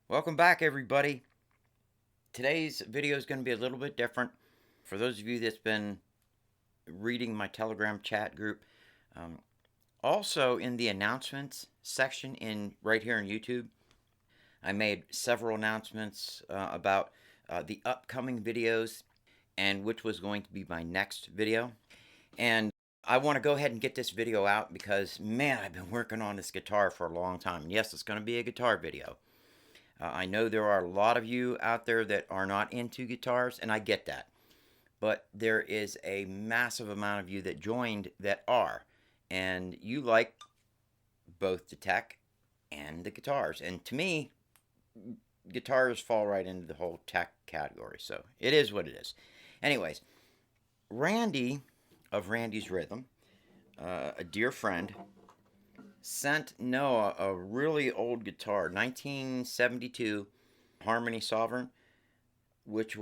Welcome back, everybody. Today's video is going to be a little bit different. For those of you that's been reading my Telegram chat group, also in the announcements section right here on YouTube, I made several announcements about the upcoming videos and which was going to be my next video. And I want to go ahead and get this video out because, man, I've been working on this guitar for a long time. And yes, it's going to be a guitar video. I know there are a lot of you out there that are not into guitars, and I get that. But there is a massive amount of you that joined that are. And you like both the tech and the guitars. And to me, guitars fall right into the whole tech category. So it is what it is. Anyways, Randy of Randy's Rhythm, a dear friend, sent Noah a really old guitar, 1972 Harmony Sovereign, which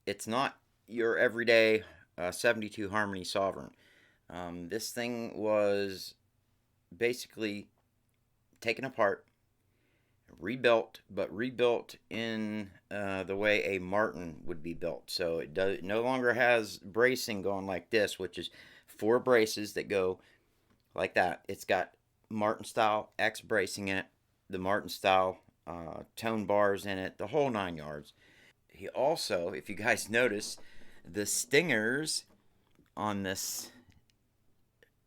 it's not your everyday 72 Harmony Sovereign. This thing was basically taken apart, rebuilt, but rebuilt in the way a Martin would be built. So it no longer has bracing going like this, which is 4 braces that go like that. It's got Martin style X bracing in it, the Martin style tone bars in it, the whole 9 yards. He also, if you guys notice, the stingers on this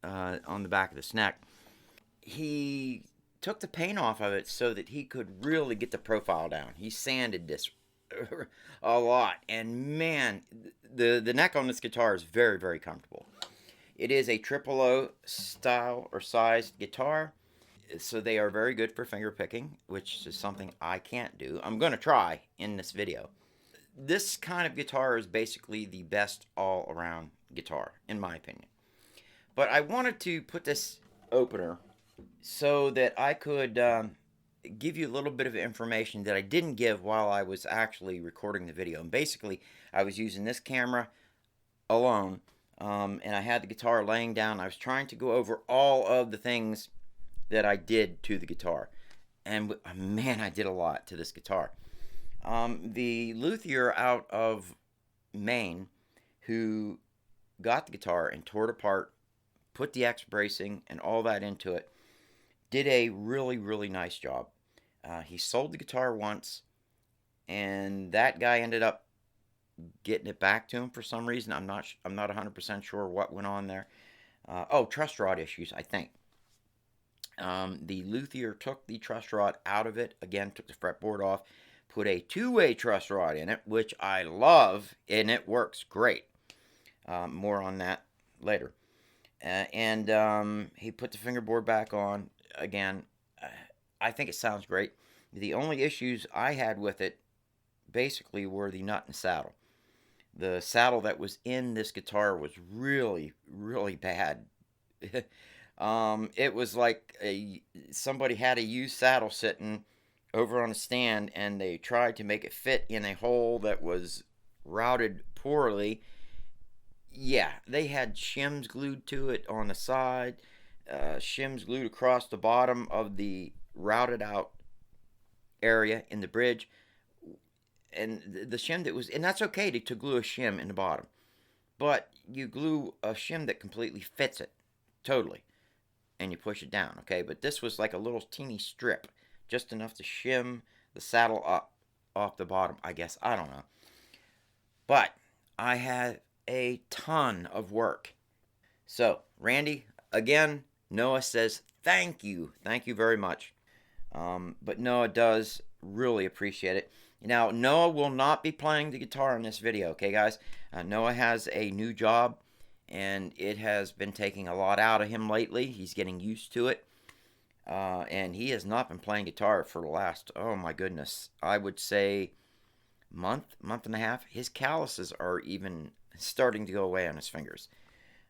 on the back of this neck, he took the paint off of it so that he could really get the profile down. He sanded this a lot, and man, the neck on this guitar is very, very comfortable. It is a 000 style or sized guitar, so they are very good for finger picking, which is something I can't do. I'm going to try in this video. This kind of guitar is basically the best all-around guitar, in my opinion. But I wanted to put this opener so that I could give you a little bit of information that I didn't give while I was actually recording the video. And basically, I was using this camera alone. And I had the guitar laying down. I was trying to go over all of the things that I did to the guitar. And man, I did a lot to this guitar. The luthier out of Maine who got the guitar and tore it apart, put the X bracing and all that into it, did a really, really nice job. He sold the guitar once, and that guy ended up getting it back to him for some reason. I'm not 100% sure what went on there. Truss rod issues, I think. The luthier took the truss rod out of it. Again, took the fretboard off, put a 2-way truss rod in it, which I love, and it works great. More on that later. And he put the fingerboard back on. Again, I think it sounds great. The only issues I had with it basically were the nut and saddle. The saddle that was in this guitar was really, really bad. It was like somebody had a used saddle sitting over on a stand, and they tried to make it fit in a hole that was routed poorly. Yeah, they had shims glued to it on the side, shims glued across the bottom of the routed out area in the bridge. And the shim that was, and that's okay to glue a shim in the bottom, but you glue a shim that completely fits it, totally, and you push it down, okay? But this was like a little teeny strip, just enough to shim the saddle up off the bottom, I guess, I don't know. But I had a ton of work. So, Randy, again, Noah says thank you very much. But Noah does really appreciate it. Now, Noah will not be playing the guitar in this video, okay, guys? Noah has a new job, and it has been taking a lot out of him lately. He's getting used to it, and he has not been playing guitar for the last, oh my goodness, I would say month and a half. His calluses are even starting to go away on his fingers.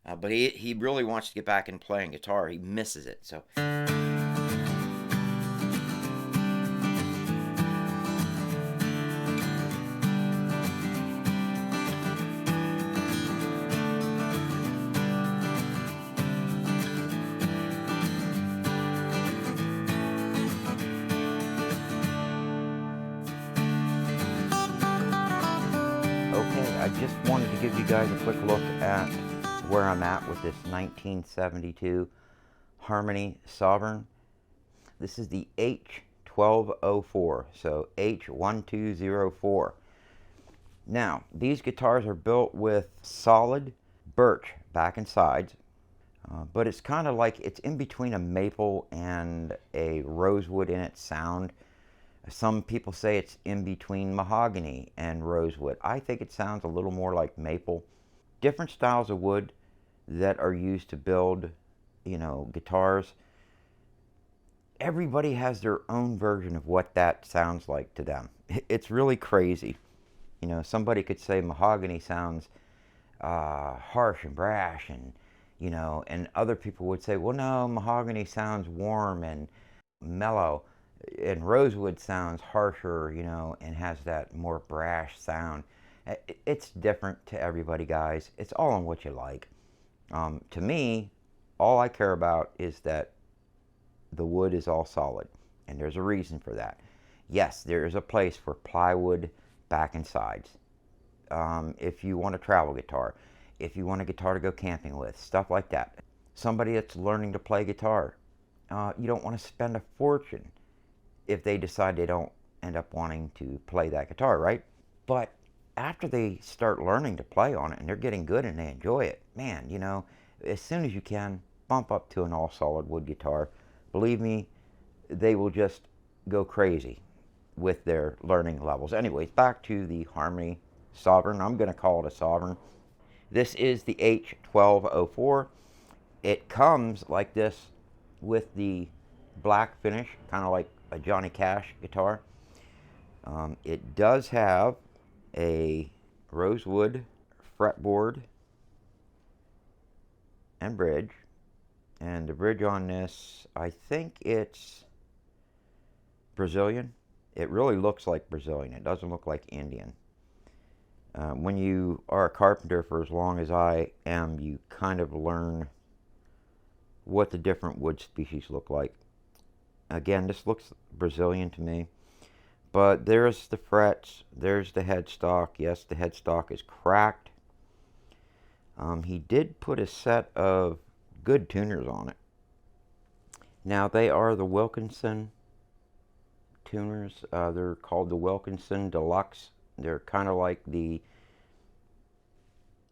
But he really wants to get back in playing guitar. He misses it, so... I just wanted to give you guys a quick look at where I'm at with this 1972 Harmony Sovereign. This is the H1204, so H1204. Now, these guitars are built with solid birch back and sides, but it's kind of like it's in between a maple and a rosewood in its sound. Some people say it's in between mahogany and rosewood. I think it sounds a little more like maple. Different styles of wood that are used to build, guitars. Everybody has their own version of what that sounds like to them. It's really crazy. Somebody could say mahogany sounds harsh and brash, and and other people would say, well, no, mahogany sounds warm and mellow, and rosewood sounds harsher, and has that more brash sound. It's different to everybody, guys. It's all on what you like. To me, all I care about is that the wood is all solid, and there's a reason for that. Yes, there is a place for plywood back and sides. If you want a travel guitar, if you want a guitar to go camping with, stuff like that. Somebody that's learning to play guitar, you don't want to spend a fortune if they decide they don't end up wanting to play that guitar, right? But after they start learning to play on it and they're getting good and they enjoy it, man, as soon as you can, bump up to an all solid wood guitar. Believe me, they will just go crazy with their learning levels. Anyways, back to the Harmony Sovereign. I'm going to call it a Sovereign. This is the H1204. It comes like this with the black finish, kind of like a Johnny Cash guitar. It does have a rosewood fretboard and bridge. And the bridge on this, I think it's Brazilian. It really looks like Brazilian. It doesn't look like Indian. When you are a carpenter for as long as I am, you kind of learn what the different wood species look like. Again, this looks Brazilian to me. But there's the frets, there's the headstock. Yes, the headstock is cracked. He did put a set of good tuners on it. Now, they are the Wilkinson tuners. They're called the Wilkinson Deluxe. They're kind of like the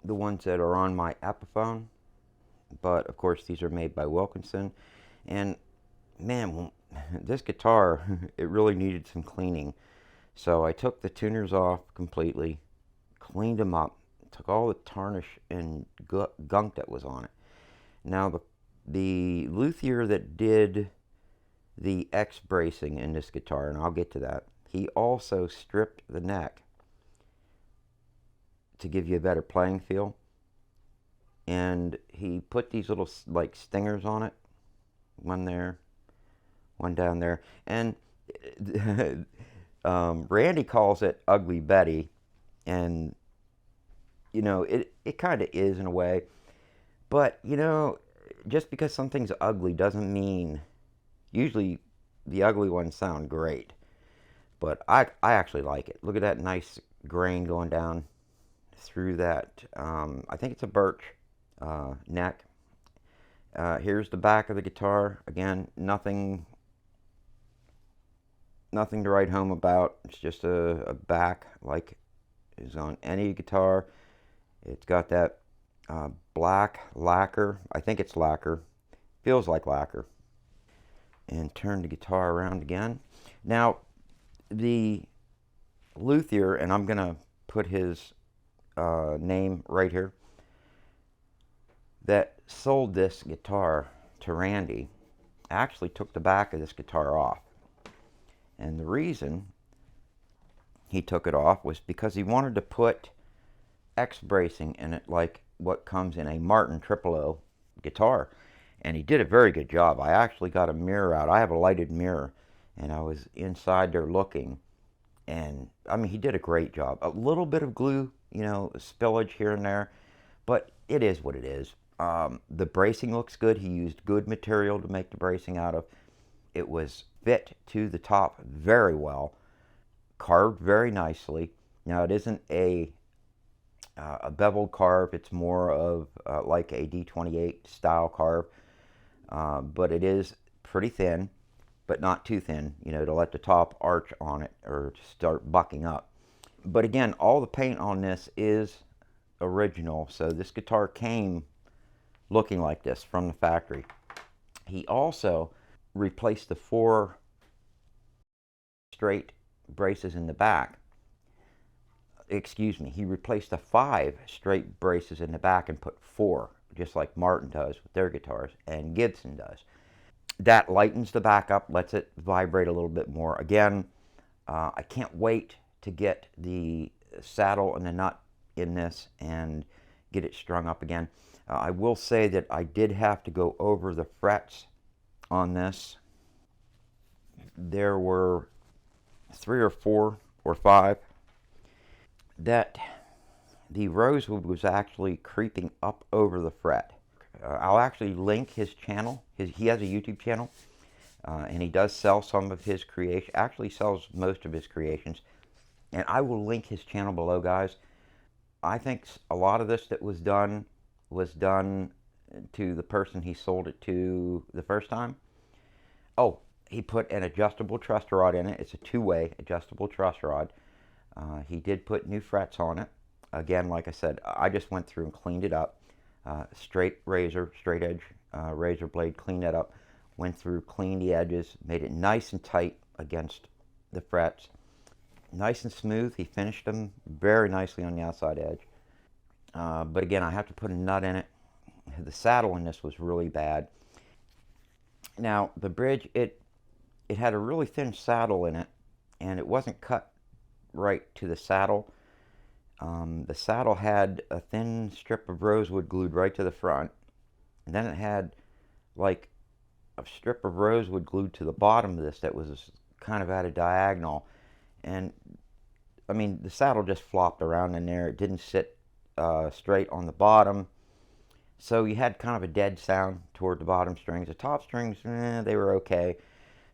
ones that are on my Epiphone. But, of course, these are made by Wilkinson. And, man, this guitar, it really needed some cleaning. So I took the tuners off completely, cleaned them up, took all the tarnish and gunk that was on it. Now the luthier that did the X bracing in this guitar, and I'll get to that, he also stripped the neck to give you a better playing feel. And he put these little like stingers on it, one there, one down there, and Randy calls it Ugly Betty, and it kind of is in a way, but just because something's ugly doesn't mean, usually the ugly ones sound great, but I actually like it. Look at that nice grain going down through that. I think it's a birch neck. Here's the back of the guitar. Again, nothing to write home about. It's just a back like is on any guitar. It's got that black lacquer. I think it's lacquer. Feels like lacquer. And turn the guitar around again. Now, the luthier, and I'm going to put his name right here, that sold this guitar to Randy, actually took the back of this guitar off. And the reason he took it off was because he wanted to put X bracing in it like what comes in a Martin 000 guitar. And he did a very good job. I actually got a mirror out. I have a lighted mirror. And I was inside there looking. And, I mean, he did a great job. A little bit of glue, spillage here and there. But it is what it is. The bracing looks good. He used good material to make the bracing out of. It was fit to the top very well. Carved very nicely. Now, it isn't a a beveled carve. It's more of like a D28 style carve, but it is pretty thin, but not too thin, you know, to let the top arch on it or start bucking up. But again, all the paint on this is original, so this guitar came looking like this from the factory. He also replaced the 4 straight braces in the back. Excuse me, he replaced the 5 straight braces in the back and put 4, just like Martin does with their guitars and Gibson does. That lightens the back up, lets it vibrate a little bit more. Again, I can't wait to get the saddle and the nut in this and get it strung up again. I will say that I did have to go over the frets on this. There were 3 or 4 or 5 that the rosewood was actually creeping up over the fret. I'll actually link his channel. He has a YouTube channel, and he does sell some of his creation. Actually sells most of his creations, and I will link his channel below, guys. I think a lot of this that was done to the person he sold it to the first time. Oh, he put an adjustable truss rod in it. It's a 2-way adjustable truss rod. He did put new frets on it. Again, like I said, I just went through and cleaned it up. Straight edge razor blade, cleaned that up. Went through, cleaned the edges, made it nice and tight against the frets. Nice and smooth. He finished them very nicely on the outside edge. But again, I have to put a nut in it. The saddle in this was really bad. Now, the bridge, it had a really thin saddle in it, and it wasn't cut right to the saddle. The saddle had a thin strip of rosewood glued right to the front, and then it had like a strip of rosewood glued to the bottom of this that was kind of at a diagonal. And I mean, the saddle just flopped around in there. It didn't sit straight on the bottom, so you had kind of a dead sound toward the bottom strings. The top strings, they were okay.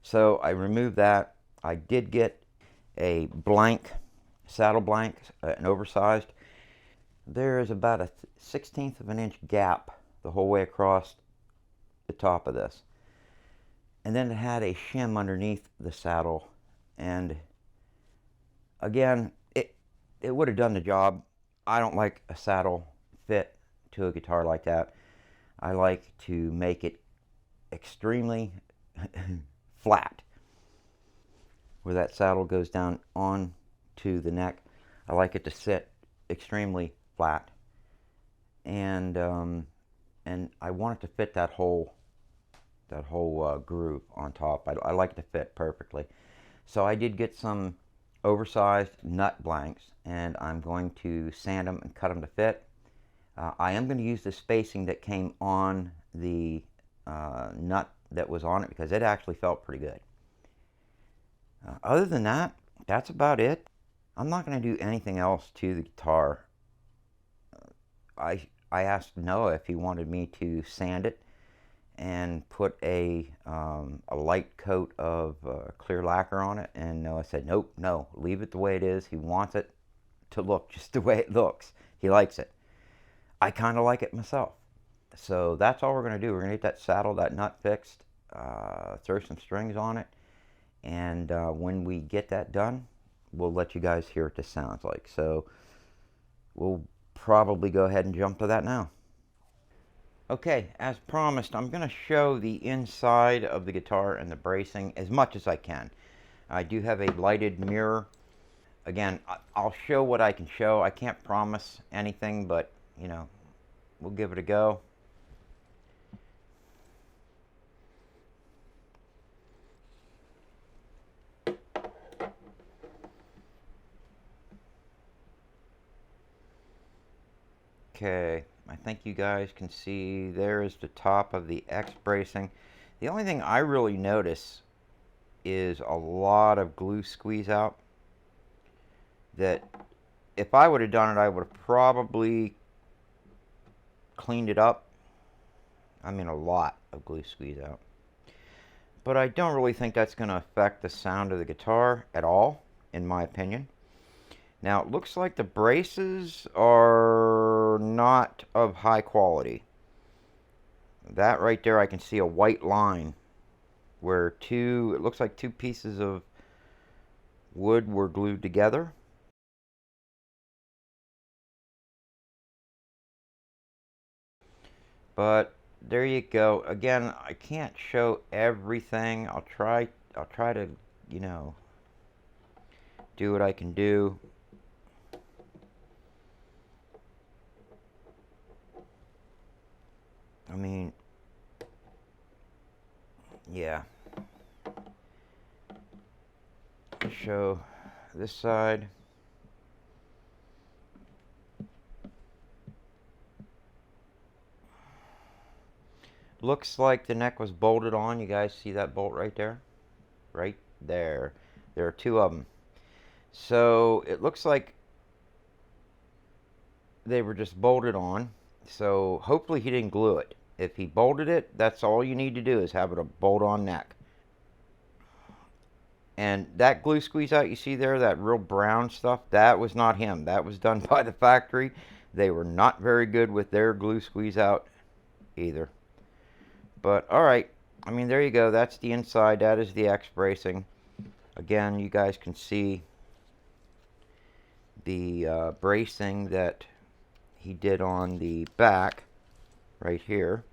So I removed that. I did get a blank, saddle blank, an oversized. There is about a 1/16 of an inch gap the whole way across the top of this. And then it had a shim underneath the saddle. And again, it would have done the job. I don't like a saddle fit to a guitar like that. I like to make it extremely flat, where that saddle goes down on to the neck. I like it to sit extremely flat, and I want it to fit that whole groove on top. I like it to fit perfectly. So I did get some oversized nut blanks, and I'm going to sand them and cut them to fit. I am going to use the spacing that came on the nut that was on it, because it actually felt pretty good. Other than that, that's about it. I'm not going to do anything else to the guitar. I asked Noah if he wanted me to sand it and put a light coat of clear lacquer on it, and Noah said, nope, no, leave it the way it is. He wants it to look just the way it looks. He likes it. I kind of like it myself. So that's all we're going to do. We're going to get that saddle, that nut fixed, throw some strings on it, and when we get that done, we'll let you guys hear what this sounds like. So we'll probably go ahead and jump to that now. Okay, as promised, I'm going to show the inside of the guitar and the bracing as much as I can. I do have a lighted mirror. Again, I'll show what I can show. I can't promise anything, but, you know, we'll give it a go. Okay, I think you guys can see there is the top of the X bracing. The only thing I really notice is a lot of glue squeeze out that if I would have done it, I would have probably cleaned it up. I mean, a lot of glue squeeze out. But I don't really think that's going to affect the sound of the guitar at all, in my opinion. Now, it looks like the braces are not of high quality. That right there, I can see a white line where it looks like two pieces of wood were glued together. But there you go. Again, I can't show everything. I'll try to, you know, do what I can do. I mean, yeah. Show this side. Looks like the neck was bolted on. You guys see that bolt right there? Right there. There are two of them. So it looks like they were just bolted on. So hopefully he didn't glue it. If he bolted it, that's all you need to do is have it a bolt-on neck. And that glue squeeze out you see there, that real brown stuff, that was not him. That was done by the factory. They were not very good with their glue squeeze out either. But alright, I mean, there you go. That's the inside. That is the X bracing. Again, you guys can see the bracing that he did on the back right here.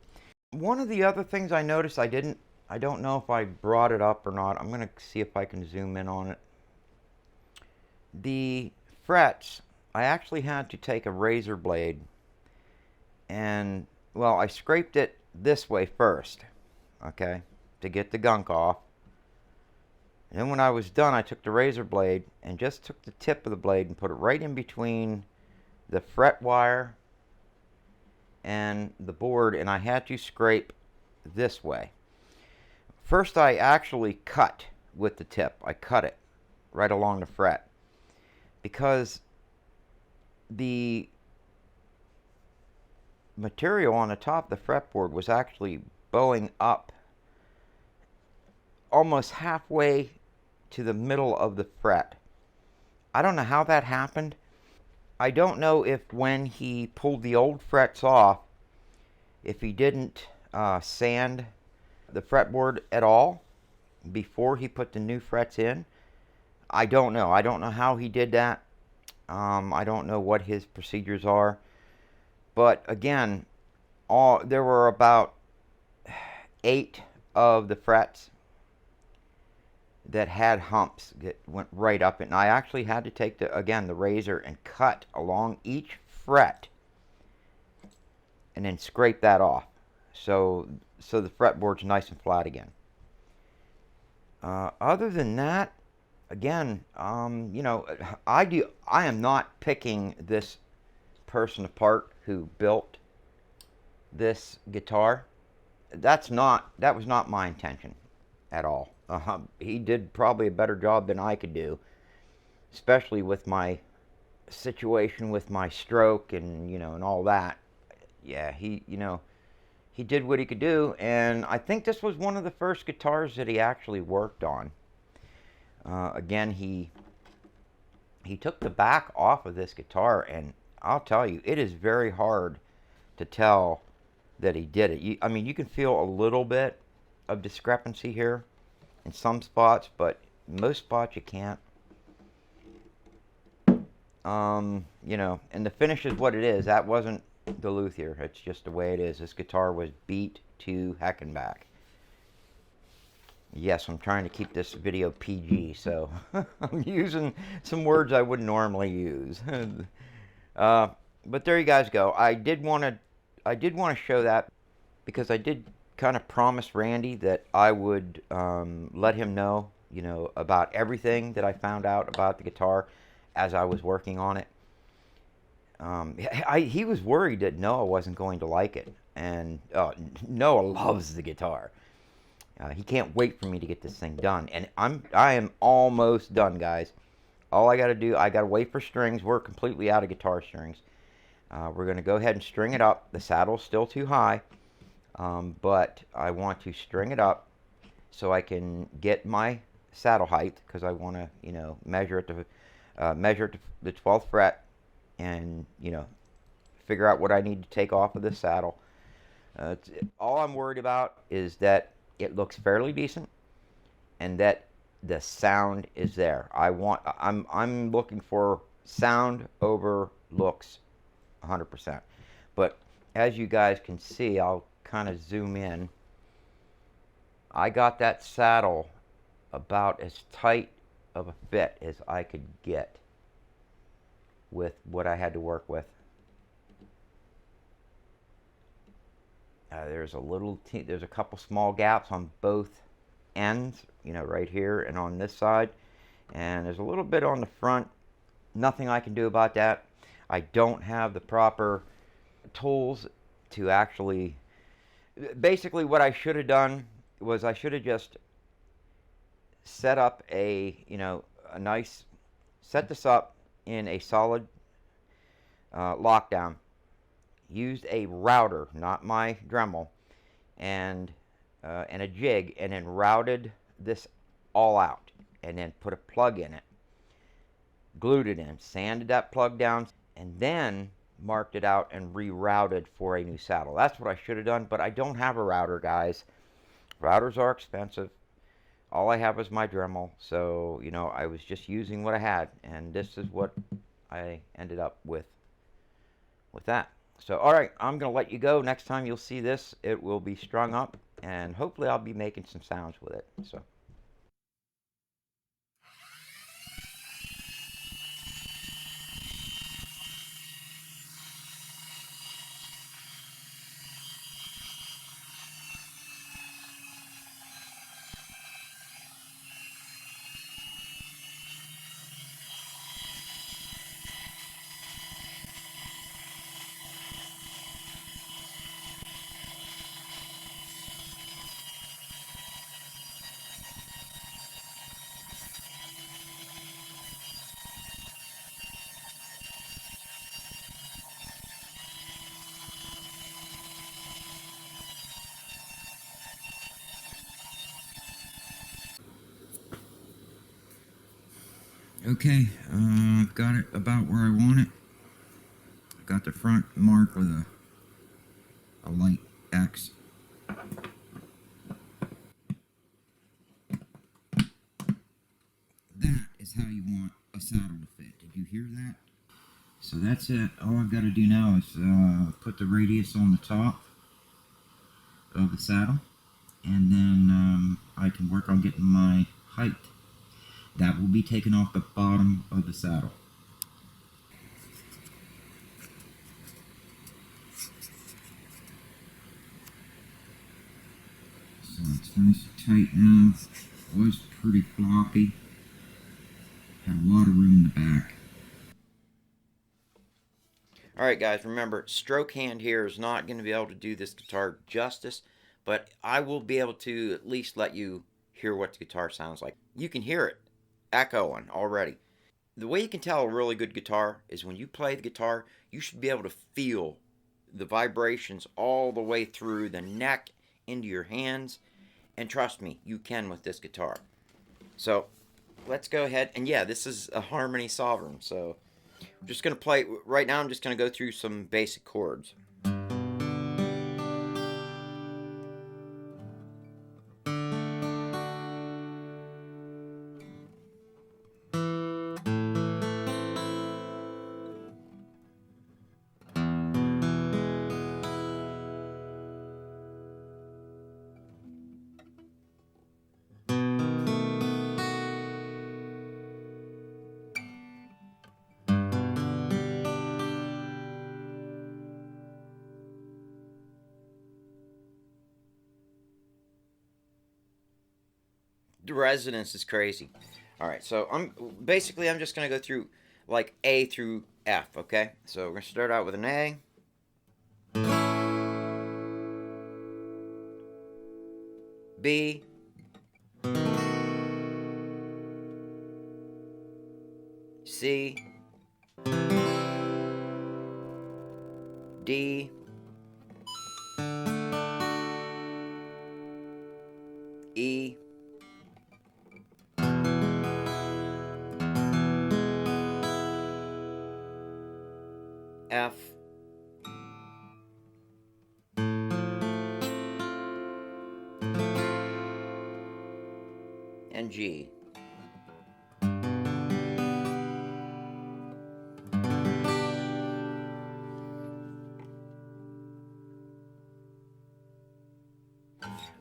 One of the other things I noticed, I don't know if I brought it up or not. I'm going to see if I can zoom in on it. The frets, I actually had to take a razor blade and, well, I scraped it this way first, okay, to get the gunk off. And then when I was done, I took the razor blade and just took the tip of the blade and put it right in between the fret wire and the board, and I had to scrape this way. First, I actually cut with the tip. I cut it right along the fret because the material on the top of the fretboard was actually bowing up almost halfway to the middle of the fret. I don't know how that happened. I don't know if when he pulled the old frets off, if he didn't sand the fretboard at all before he put the new frets in. I don't know. I don't know how he did that. I don't know what his procedures are. But again, there were about 8 of the frets that had humps that went right up it. And I actually had to take the razor and cut along each fret and then scrape that off. So the fretboard's nice and flat again. Other than that, again, you know, I am not picking this person apart who built this guitar. That was not my intention at all. He did probably a better job than I could do, especially with my situation with my stroke and, you know, and all that. Yeah, he did what he could do, and I think this was one of the first guitars that he actually worked on. Again, he took the back off of this guitar, and I'll tell you, it is very hard to tell that he did it. I mean, you can feel a little bit of discrepancy here in some spots, but most spots you can't. You know, and the finish is what it is. That wasn't the luthier. It's just the way it is. This guitar was beat to heck and back. Yes, I'm trying to keep this video PG, so I'm using some words I wouldn't normally use. But there you guys go. I did want to show that because I did kind of promise Randy that I would let him know, you know, about everything that I found out about the guitar as I was working on it. He was worried that Noah wasn't going to like it, and Noah loves the guitar. He can't wait for me to get this thing done, and I am almost done, guys. All I got to do, I got to wait for strings. We're completely out of guitar strings. We're going to go ahead and string it up. The saddle's still too high, but I want to string it up so I can get my saddle height, because I want to, you know, measure it to measure the 12th fret, and figure out what I need to take off of this saddle. All I'm worried about is that it looks fairly decent and that the sound is there. I'm looking for sound over looks 100%. But as you guys can see, I'll kind of zoom in. I got that saddle about as tight of a fit as I could get with what I had to work with. There's a couple small gaps on both ends, right here and on this side, and there's a little bit on the front. Nothing I can do about that. I don't have the proper tools to actually. Basically, what I should have done was I should have just set up set this up in a solid lockdown. Used a router, not my Dremel, and a jig, and then routed this all out, and then put a plug in it, glued it in, sanded that plug down, and then marked it out and rerouted for a new saddle. That's what I should have done, but I don't have a router, guys. Routers are expensive. All I have is my Dremel, so I was just using what I had, and this is what I ended up with that. So, alright, I'm going to let you go. Next time you'll see this, it will be strung up, and hopefully I'll be making some sounds with it. So. Okay, I've got it about where I want it. I've got the front mark with a light X. That is how you want a saddle to fit. Did you hear that? So that's it. All I've got to do now is put the radius on the top of the saddle, and then I can work on getting my height. That will be taken off the bottom of the saddle. So it's nice and tight now. It was pretty floppy. Had a lot of room in the back. Alright guys, remember, stroke hand here is not going to be able to do this guitar justice, but I will be able to at least let you hear what the guitar sounds like. You can hear it echoing already. The way you can tell a really good guitar is when you play the guitar, you should be able to feel the vibrations all the way through the neck into your hands, and trust me, you can with this guitar. So let's go ahead, and yeah, this is a harmony sovereign, so I'm just going to play right now. I'm just going to go through some basic chords. The resonance is crazy. Alright, so I'm just going to go through like A through F, okay? So we're going to start out with an A. B. C. D. E. F, and G.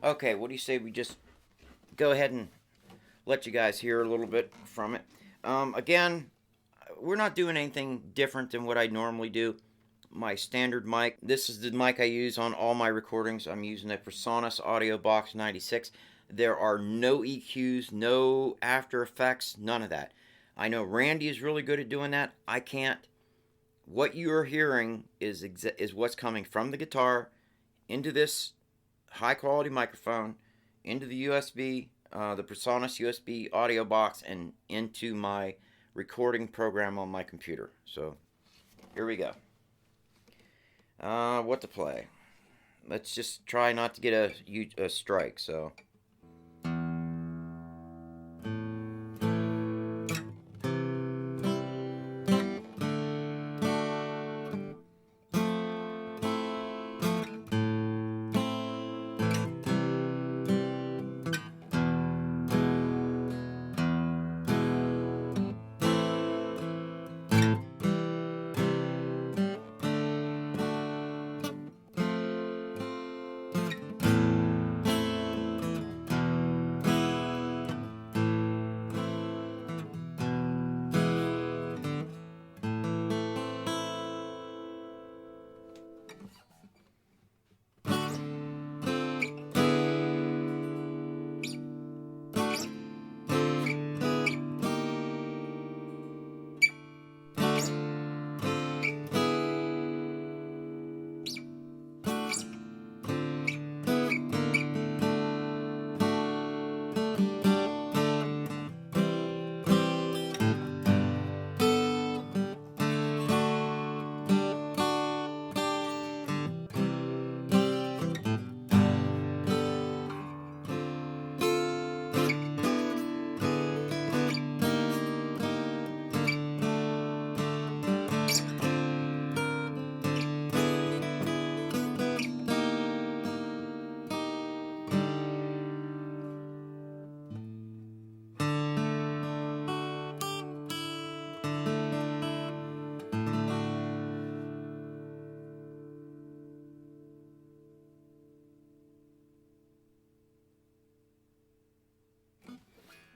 Okay, what do you say we just go ahead and let you guys hear a little bit from it. Again, we're not doing anything different than what I normally do. My standard mic, this is the mic I use on all my recordings. I'm using a PreSonus Audio Box 96. There are no EQs, no After Effects, none of that. I know Randy is really good at doing that. I can't. What you are hearing is what's coming from the guitar into this high quality microphone, into the USB, the PreSonus USB audio box, and into my recording program on my computer. So here we go. What to play? Let's just try not to get a strike. So.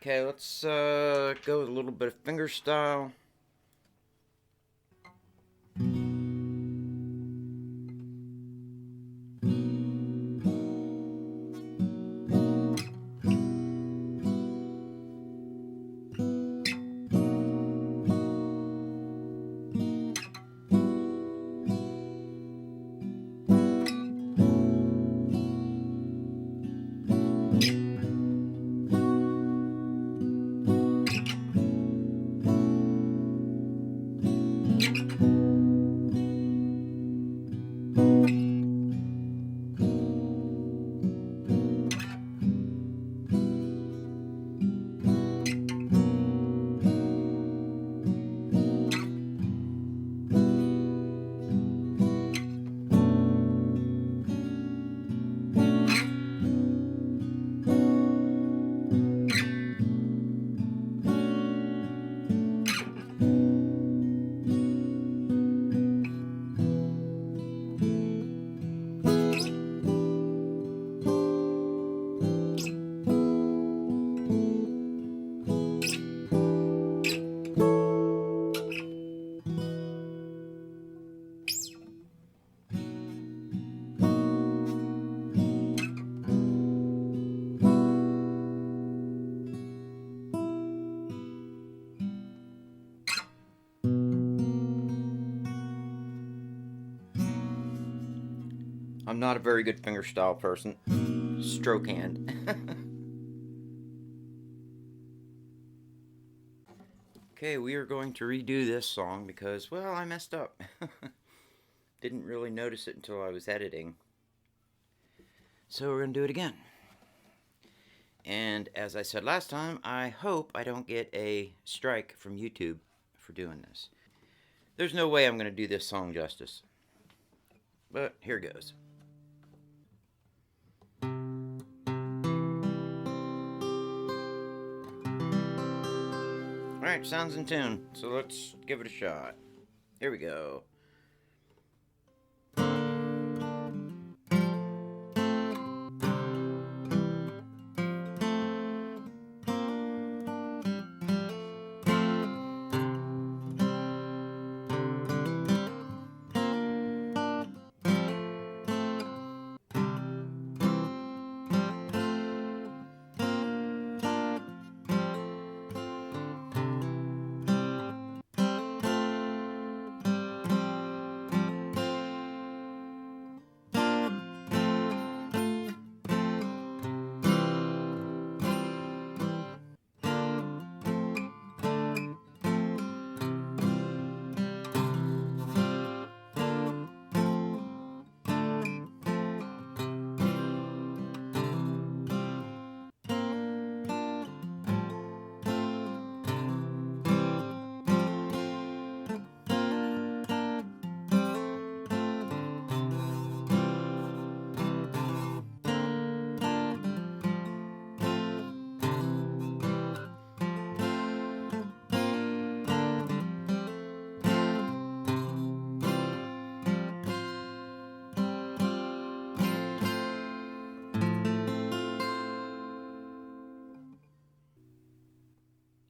Okay, let's go with a little bit of fingerstyle. I'm not a very good fingerstyle person. Stroke hand. Okay, we are going to redo this song because, well, I messed up. Didn't really notice it until I was editing. So we're going to do it again. And as I said last time, I hope I don't get a strike from YouTube for doing this. there's no way I'm going to do this song justice. But here goes. Alright, sounds in tune, so let's give it a shot. Here we go.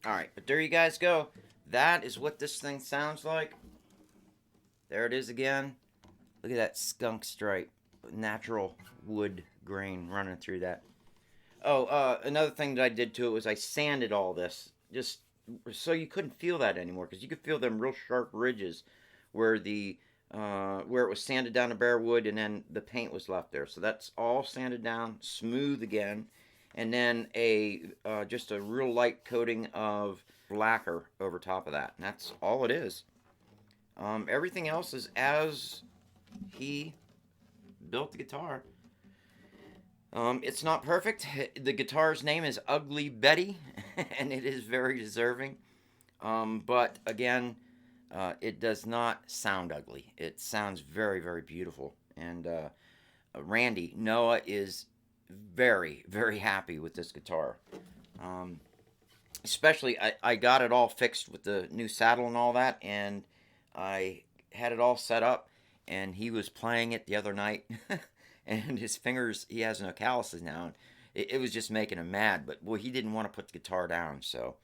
Alright, but there you guys go. That is what this thing sounds like. There it is again. Look at that skunk stripe. Natural wood grain running through that. Oh, another thing that I did to it was I sanded all this. Just so you couldn't feel that anymore. Because you could feel them real sharp ridges where where it was sanded down to bare wood and then the paint was left there. So that's all sanded down, smooth again. And then just a real light coating of lacquer over top of that. And that's all it is. Everything else is as he built the guitar. It's not perfect. The guitar's name is Ugly Betty, and it is very deserving. But again, it does not sound ugly. It sounds very, very beautiful. And Randy, Noah, is very, very happy with this guitar. Especially, I got it all fixed with the new saddle and all that, and I had it all set up, and he was playing it the other night, and his fingers, he has no calluses now, and it was just making him mad, but, well, he didn't want to put the guitar down, so,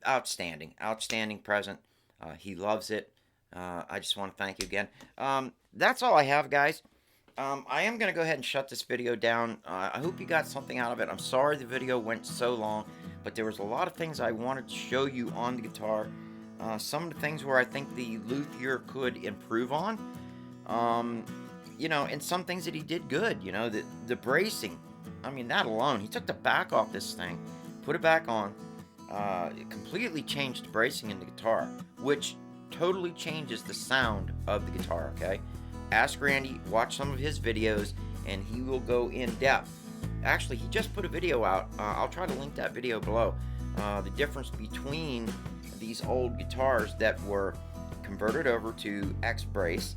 outstanding present. He loves it. I just want to thank you again. That's all I have, guys. I am going to go ahead and shut this video down. I hope you got something out of it. I'm sorry the video went so long, but there was a lot of things I wanted to show you on the guitar. Some of the things where I think the luthier could improve on. You know, and some things that he did good. You know, the bracing. I mean, that alone. He took the back off this thing, put it back on. It completely changed the bracing in the guitar, which totally changes the sound of the guitar, okay? Ask Randy, watch some of his videos, and he will go in depth. Actually, he just put a video out. I'll try to link that video below. The difference between these old guitars that were converted over to X-brace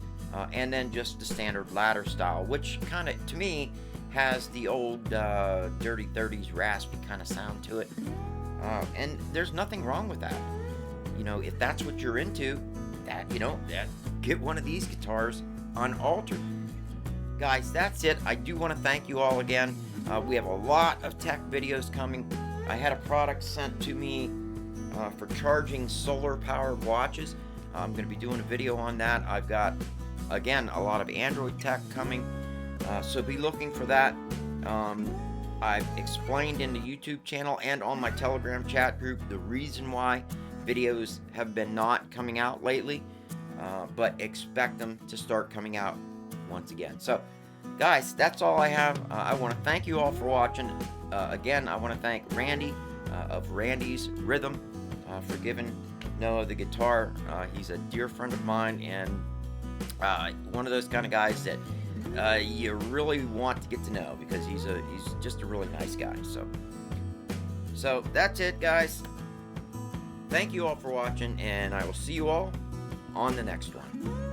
and then just the standard ladder style, which kind of, to me, has the old dirty 30s raspy kind of sound to it. And there's nothing wrong with that. You know, if that's what you're into, get one of these guitars unaltered. Guys, that's it. I do want to thank you all again. We have a lot of tech videos coming. I had a product sent to me for charging solar powered watches. I'm going to be doing a video on that. I've got, again, a lot of Android tech coming, so be looking for that. I've explained in the YouTube channel and on my Telegram chat group the reason why videos have been not coming out lately, but expect them to start coming out once again. So, guys, that's all I have. I want to thank you all for watching. Again, I want to thank Randy of Randy's Rhythm for giving Noah the guitar. He's a dear friend of mine, and one of those kind of guys that you really want to get to know, because he's just a really nice guy. So that's it, guys. Thank you all for watching, and I will see you all on the next one.